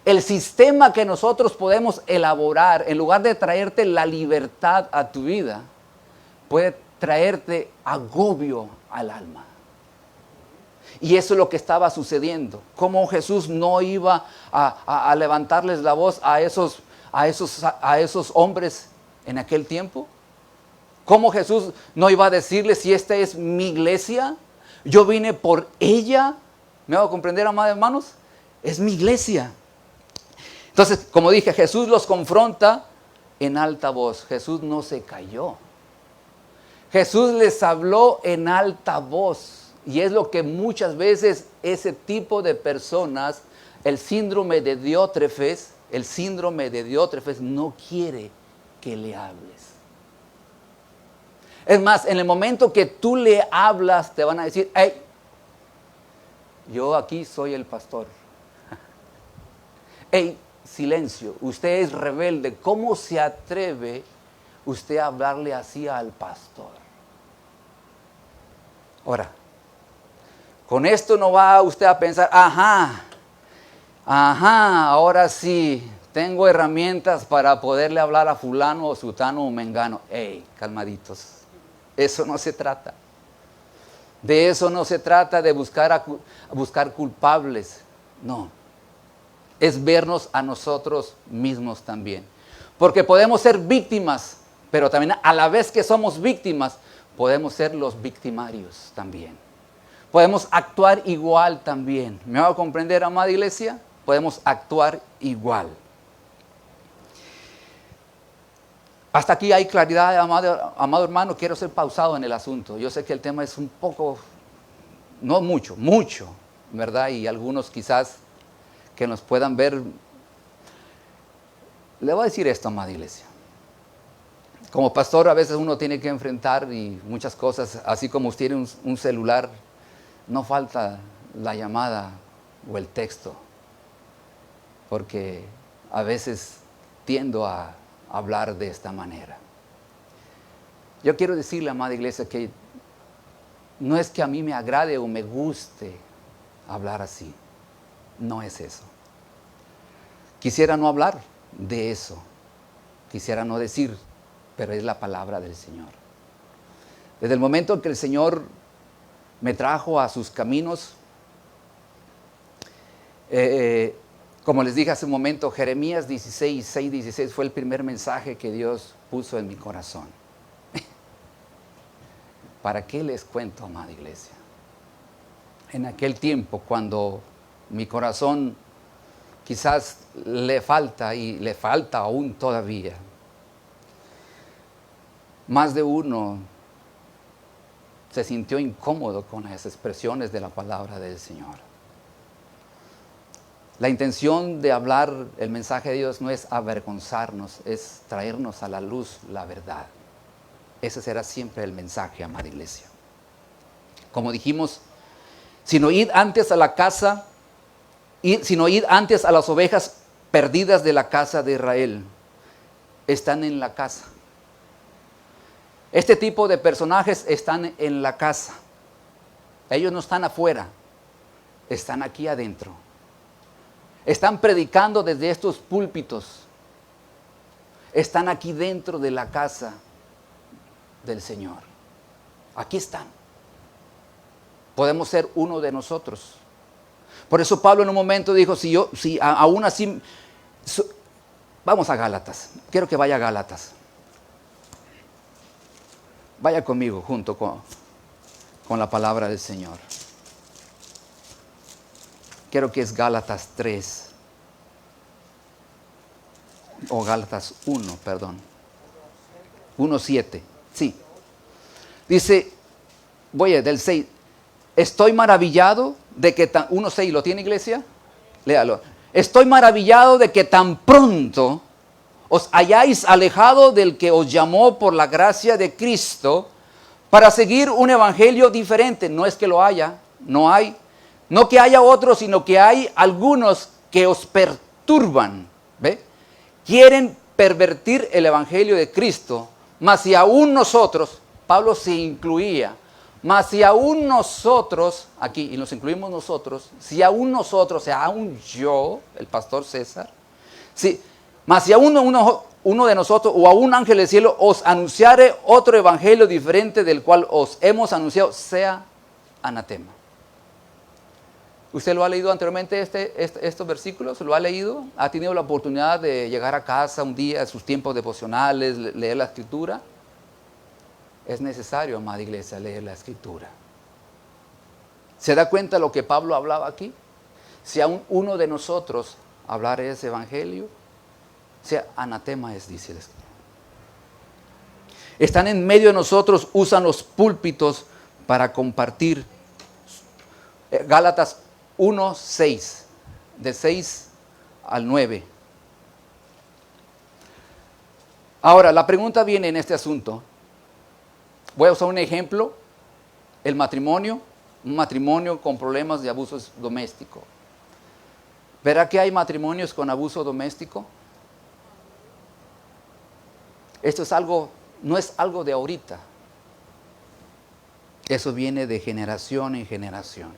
El sistema que nosotros podemos elaborar, en lugar de traerte la libertad a tu vida, puede traerte agobio al alma. Y eso es lo que estaba sucediendo. Cómo Jesús no iba a levantarles la voz a esos hombres en aquel tiempo. Cómo Jesús no iba a decirles, si esta es mi iglesia, yo vine por ella. ¿Me hago comprender, amados hermanos? Es mi iglesia. Entonces, como dije, Jesús los confronta en alta voz. Jesús no se calló. Jesús les habló en alta voz. Y es lo que muchas veces ese tipo de personas, el síndrome de Diótrefes no quiere que le hables. Es más, en el momento que tú le hablas, te van a decir, hey, yo aquí soy el pastor. Hey, silencio, usted es rebelde. ¿Cómo se atreve usted a hablarle así al pastor? Ahora, con esto no va usted a pensar, ahora sí, tengo herramientas para poderle hablar a fulano o sutano o mengano. Ey, calmaditos, eso no se trata. De eso no se trata, de buscar culpables. No, es vernos a nosotros mismos también. Porque podemos ser víctimas, pero también a la vez que somos víctimas, podemos ser los victimarios también. Podemos actuar igual también. ¿Me va a comprender, amada iglesia? Podemos actuar igual. Hasta aquí hay claridad, amado hermano. Quiero ser pausado en el asunto. Yo sé que el tema es un poco, no mucho, ¿verdad? Y algunos quizás que nos puedan ver. Le voy a decir esto, amada iglesia. Como pastor a veces uno tiene que enfrentar y muchas cosas, así como usted tiene un celular. No falta la llamada o el texto, porque a veces tiendo a hablar de esta manera. Yo quiero decirle, amada iglesia, que no es que a mí me agrade o me guste hablar así. No es eso. Quisiera no hablar de eso. Quisiera no decir, pero es la palabra del Señor. Desde el momento en que el Señor me trajo a sus caminos, como les dije hace un momento, Jeremías 16 fue el primer mensaje que Dios puso en mi corazón. ¿Para qué les cuento, amada iglesia? En aquel tiempo, cuando mi corazón quizás le falta y le falta aún todavía, más de uno se sintió incómodo con las expresiones de la palabra del Señor. La intención de hablar el mensaje de Dios no es avergonzarnos, es traernos a la luz la verdad. Ese será siempre el mensaje, amada iglesia. Como dijimos, sino id antes a la casa, sino id antes a las ovejas perdidas de la casa de Israel. Están en la casa. Este tipo de personajes están en la casa. Ellos no están afuera, están aquí adentro. Están predicando desde estos púlpitos. Están aquí dentro de la casa del Señor. Aquí están. Podemos ser uno de nosotros. Por eso Pablo en un momento dijo, si aún así, vamos a Gálatas. Quiero que vaya a Gálatas. Vaya conmigo junto con la palabra del Señor. Creo que es Gálatas 3. O Gálatas 1, perdón. 1:7. Sí. Dice, voy del 6. Estoy maravillado de que 1:6, ¿lo tiene, iglesia? Léalo. Estoy maravillado de que tan pronto os hayáis alejado del que os llamó por la gracia de Cristo para seguir un evangelio diferente. No es que lo haya, no hay. No que haya otros, sino que hay algunos que os perturban. ¿Ve? Quieren pervertir el evangelio de Cristo. Mas si aún nosotros, Pablo se incluía, mas si aún nosotros, aquí, y nos incluimos nosotros, si aún nosotros, o sea, aún yo, el pastor César, mas si aún uno de nosotros o a un ángel del cielo os anunciare otro evangelio diferente del cual os hemos anunciado, sea anatema. ¿Usted lo ha leído anteriormente estos versículos? ¿Lo ha leído? ¿Ha tenido la oportunidad de llegar a casa un día, a sus tiempos devocionales, leer la Escritura? Es necesario, amada iglesia, leer la Escritura. ¿Se da cuenta de lo que Pablo hablaba aquí? Si aún uno de nosotros hablar ese evangelio, sea anatema es, dice el Escritor. Están en medio de nosotros, usan los púlpitos para compartir. Gálatas 1:6, de 6 al 9. Ahora, la pregunta viene en este asunto. Voy a usar un ejemplo, el matrimonio, un matrimonio con problemas de abuso doméstico. ¿Verá que hay matrimonios con abuso doméstico? Esto es algo, no es algo de ahorita. Eso viene de generación en generación.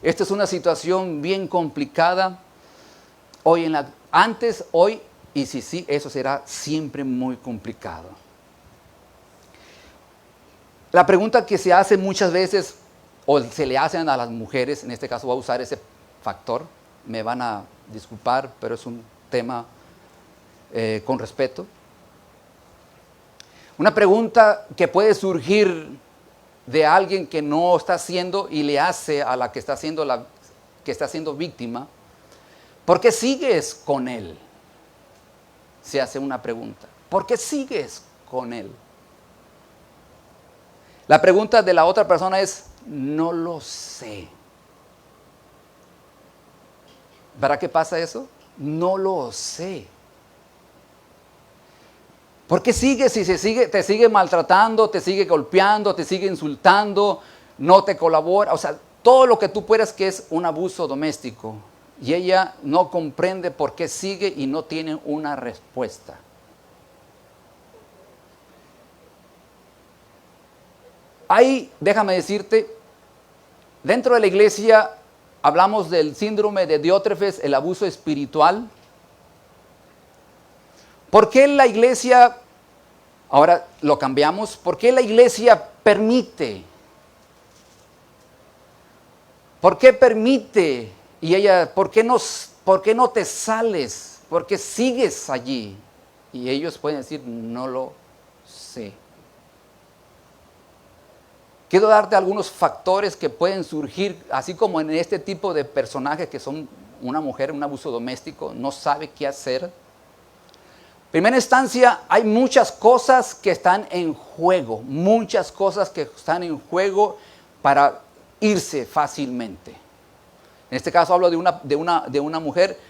Esta es una situación bien complicada. Antes, hoy, y sí, eso será siempre muy complicado. La pregunta que se hace muchas veces, o se le hacen a las mujeres, en este caso voy a usar ese factor, me van a disculpar, pero es un tema con respeto. Una pregunta que puede surgir de alguien que no está haciendo y le hace a la que está siendo víctima, ¿por qué sigues con él? Se hace una pregunta. ¿Por qué sigues con él? La pregunta de la otra persona es, no lo sé. ¿Para qué pasa eso? No lo sé. ¿Por qué sigues si te sigue maltratando, te sigue golpeando, te sigue insultando, no te colabora? O sea, todo lo que tú puedas que es un abuso doméstico. Y ella no comprende por qué sigue y no tiene una respuesta. Ahí, déjame decirte, dentro de la iglesia hablamos del síndrome de Diótrefes, el abuso espiritual. ¿Por qué la iglesia, ahora lo cambiamos, por qué la iglesia permite? ¿Por qué permite? Y ella, ¿por qué no te sales? ¿Por qué sigues allí? Y ellos pueden decir, no lo sé. Quiero darte algunos factores que pueden surgir, así como en este tipo de personajes que son una mujer, un abuso doméstico, no sabe qué hacer. En primera instancia, hay muchas cosas que están en juego, muchas cosas que están en juego para irse fácilmente. En este caso hablo de una mujer.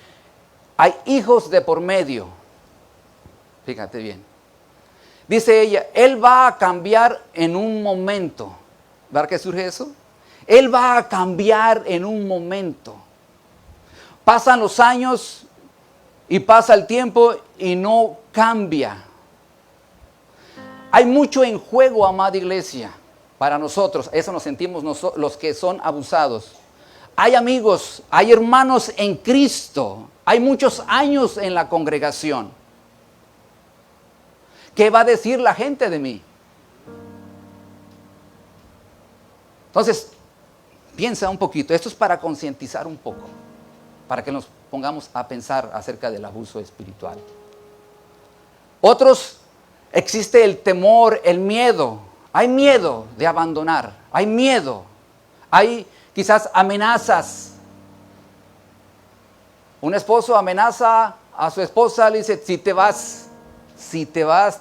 Hay hijos de por medio. Fíjate bien. Dice ella, él va a cambiar en un momento. ¿Verdad que surge eso? Él va a cambiar en un momento. Pasan los años y pasa el tiempo y no cambia. Hay mucho en juego, amada iglesia, para nosotros. Eso nos sentimos los que son abusados. Hay amigos, hay hermanos en Cristo. Hay muchos años en la congregación. ¿Qué va a decir la gente de mí? Entonces, piensa un poquito. Esto es para concientizar un poco, para que nos pongamos a pensar acerca del abuso espiritual. Otros, existe el temor, el miedo. Hay miedo de abandonar, hay miedo. Hay quizás amenazas. Un esposo amenaza a su esposa, le dice, si te vas,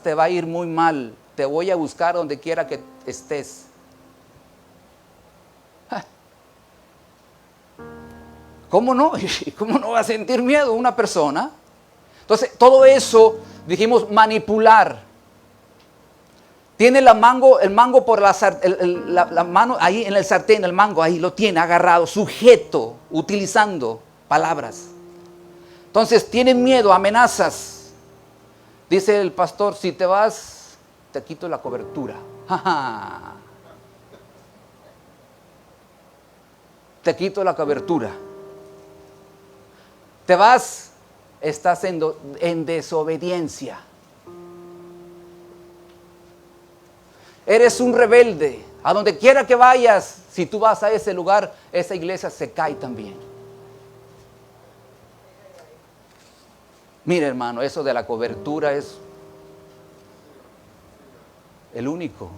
te va a ir muy mal. Te voy a buscar donde quiera que estés. ¿Cómo no? ¿Cómo no va a sentir miedo una persona? Entonces, todo eso, dijimos, manipular. Tiene el mango por la mano ahí en el sartén, el mango ahí lo tiene agarrado, sujeto, utilizando palabras. Entonces, tienen miedo, amenazas. Dice el pastor, si te vas, te quito la cobertura. Te quito la cobertura. Te vas, estás en desobediencia. Eres un rebelde. A donde quiera que vayas, si tú vas a ese lugar, esa iglesia se cae también. Mira, hermano, eso de la cobertura es el único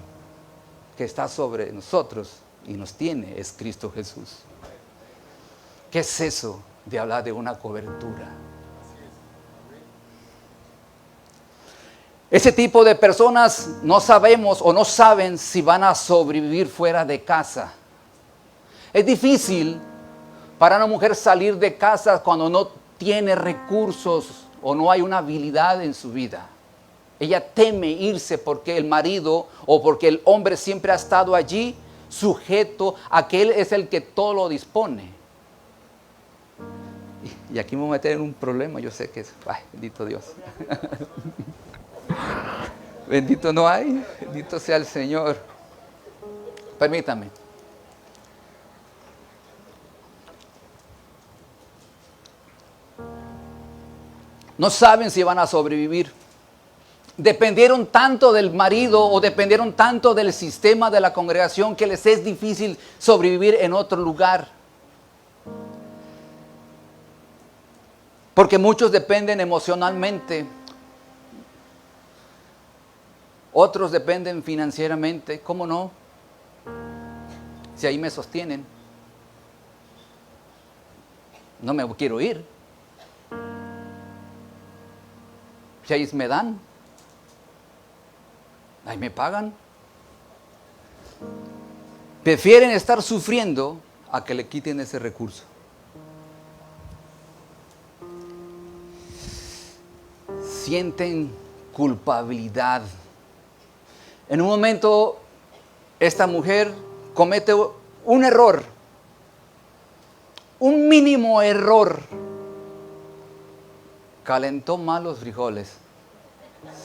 que está sobre nosotros y nos tiene, es Cristo Jesús. ¿Qué es eso de hablar de una cobertura? Ese tipo de personas no sabemos o no saben si van a sobrevivir fuera de casa. Es difícil para una mujer salir de casa cuando no tiene recursos o no hay una habilidad en su vida. Ella teme irse porque el marido o porque el hombre siempre ha estado allí sujeto a que él es el que todo lo dispone. Y aquí me voy a meter en un problema, yo sé que es, ay, bendito Dios. Bendito no hay, bendito sea el Señor. Permítame. No saben si van a sobrevivir. Dependieron tanto del marido o dependieron tanto del sistema de la congregación que les es difícil sobrevivir en otro lugar. Porque muchos dependen emocionalmente. Otros dependen financieramente. ¿Cómo no? Si ahí me sostienen. No me quiero ir. Si ahí me dan. Ahí me pagan. Prefieren estar sufriendo a que le quiten ese recurso. Sienten culpabilidad. En un momento, esta mujer comete un error un mínimo error, calentó mal los frijoles,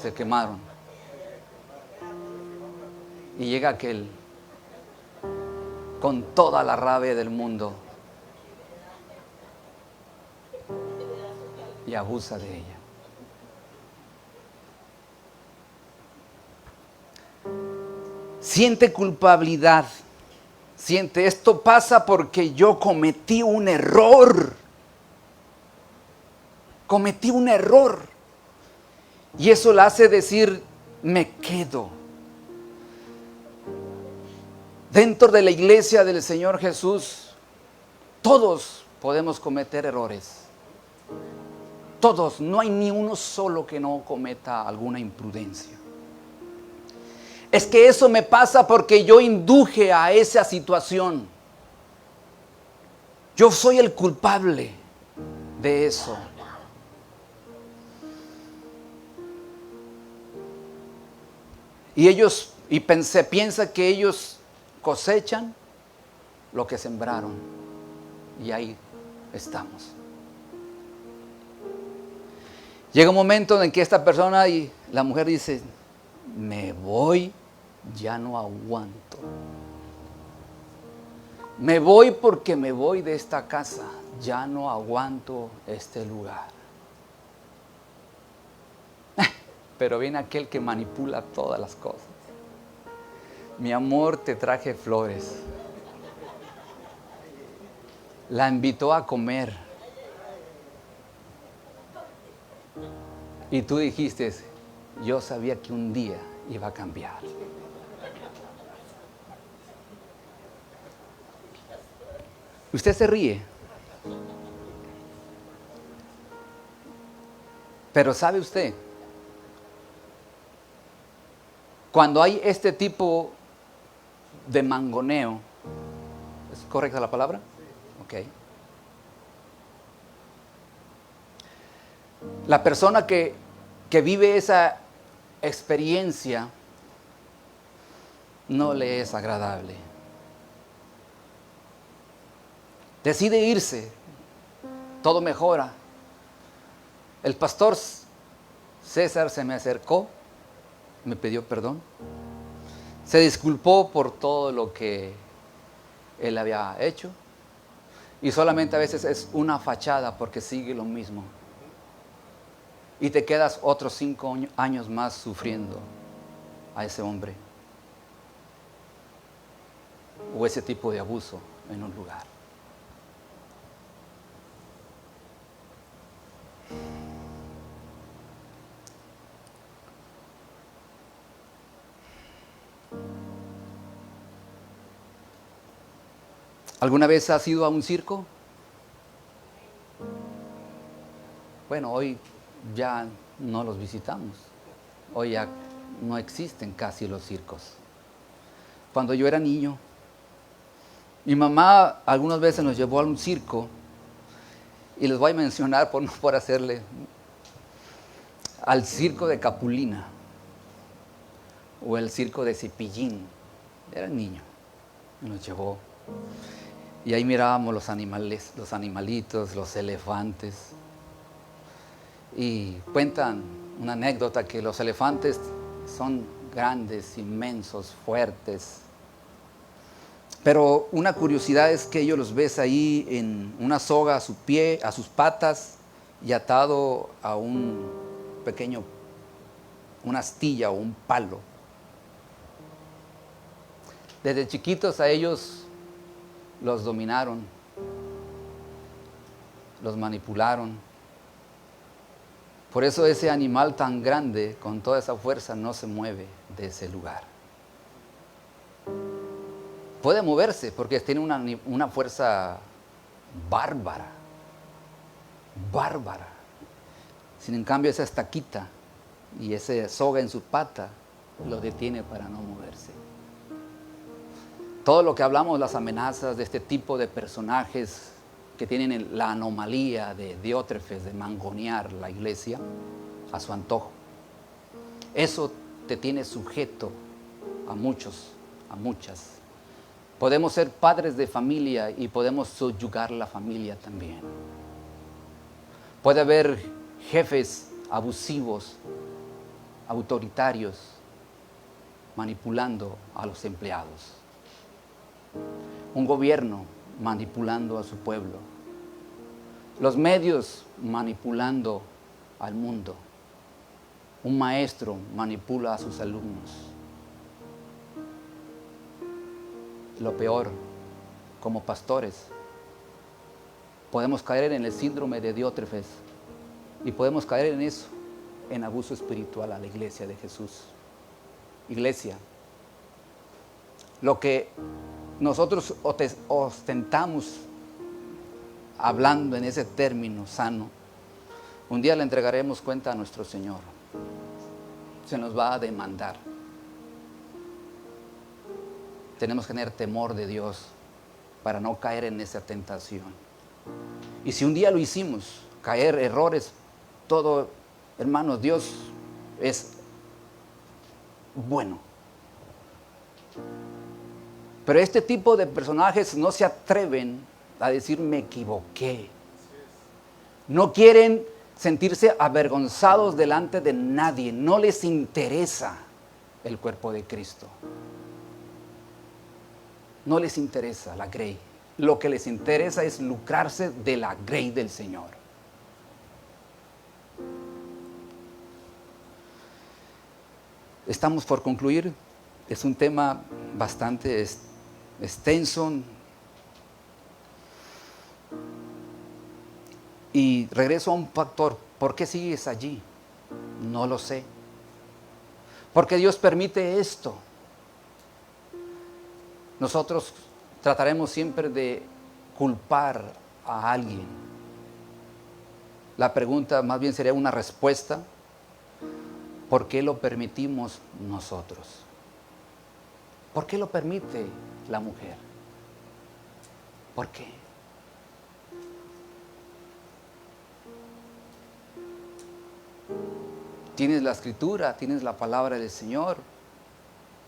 se quemaron. Y llega aquel con toda la rabia del mundo y abusa de ella. Siente culpabilidad, siente, esto pasa porque yo cometí un error. Cometí un error. Y eso la hace decir, me quedo. Dentro de la iglesia del Señor Jesús, todos podemos cometer errores. Todos, no hay ni uno solo que no cometa alguna imprudencia. Es que eso me pasa porque yo induje a esa situación. Yo soy el culpable de eso. Y ellos, piensa que ellos cosechan lo que sembraron. Y ahí estamos. Llega un momento en que esta persona y la mujer dice, me voy, ya no aguanto. Me voy porque me voy de esta casa, ya no aguanto este lugar. Pero viene aquel que manipula todas las cosas. Mi amor, te traje flores. La invitó a comer. Y tú dijiste, yo sabía que un día iba a cambiar. Usted se ríe. Pero ¿sabe usted? Cuando hay este tipo de mangoneo, ¿es correcta la palabra? Ok. La persona que vive esa experiencia no le es agradable. Decide irse, todo mejora. El pastor César se me acercó, me pidió perdón, se disculpó por todo lo que él había hecho y solamente a veces es una fachada porque sigue lo mismo. Y te quedas otros 5 años más sufriendo a ese hombre o ese tipo de abuso en un lugar. ¿Alguna vez has ido a un circo? Bueno, hoy ya no los visitamos. Hoy ya no existen casi los circos. Cuando yo era niño, mi mamá algunas veces nos llevó a un circo y les voy a mencionar por hacerle al circo de Capulina o el circo de Cepillín. Era niño y nos llevó. Y ahí mirábamos los animales, los animalitos, los elefantes. Y cuentan una anécdota que los elefantes son grandes, inmensos, fuertes. Pero una curiosidad es que ellos los ves ahí en una soga a su pie, a sus patas y atado a una astilla o un palo. Desde chiquitos a ellos los dominaron, los manipularon. Por eso ese animal tan grande, con toda esa fuerza, no se mueve de ese lugar. Puede moverse porque tiene una fuerza bárbara. Sin en cambio esa estaquita y esa soga en su pata lo detiene para no moverse. Todo lo que hablamos, las amenazas de este tipo de personajes que tienen la anomalía de Diótrefes, de mangonear la iglesia a su antojo. Eso te tiene sujeto a muchos, a muchas, Podemos ser padres de familia y podemos subyugar la familia también. Puede haber jefes abusivos, autoritarios, manipulando a los empleados. Un gobierno manipulando a su pueblo. Los medios manipulando al mundo. Un maestro manipula a sus alumnos. Lo peor, como pastores, podemos caer en el síndrome de Diótrefes y podemos caer en eso, en abuso espiritual a la iglesia de Jesús. Iglesia, lo que nosotros ostentamos hablando en ese término sano, un día le entregaremos cuenta a nuestro Señor. Se nos va a demandar. Tenemos que tener temor de Dios para no caer en esa tentación. Y si un día lo hicimos, caer errores, todo, hermanos, Dios es bueno. Pero este tipo de personajes no se atreven a decir me equivoqué. No quieren sentirse avergonzados delante de nadie. No les interesa el cuerpo de Cristo. No les interesa la grey. Lo que les interesa es lucrarse de la grey del Señor. Estamos por concluir. Es un tema bastante extenso. Y regreso a un factor. ¿Por qué sigues allí? No lo sé. ¿Por qué Dios permite esto? Nosotros trataremos siempre de culpar a alguien. La pregunta más bien sería una respuesta. ¿Por qué lo permitimos nosotros? ¿Por qué lo permite la mujer? ¿Por qué? Tienes la escritura, tienes la palabra del Señor.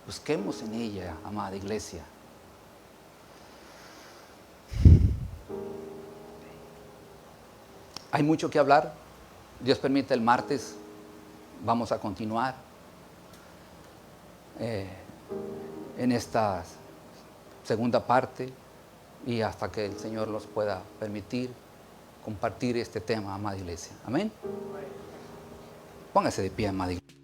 Busquemos en ella, amada iglesia. Hay mucho que hablar. Dios permite el martes. Vamos a continuar en esta segunda parte y hasta que el Señor nos pueda permitir compartir este tema, amada iglesia. Amén. Póngase de pie, amada iglesia.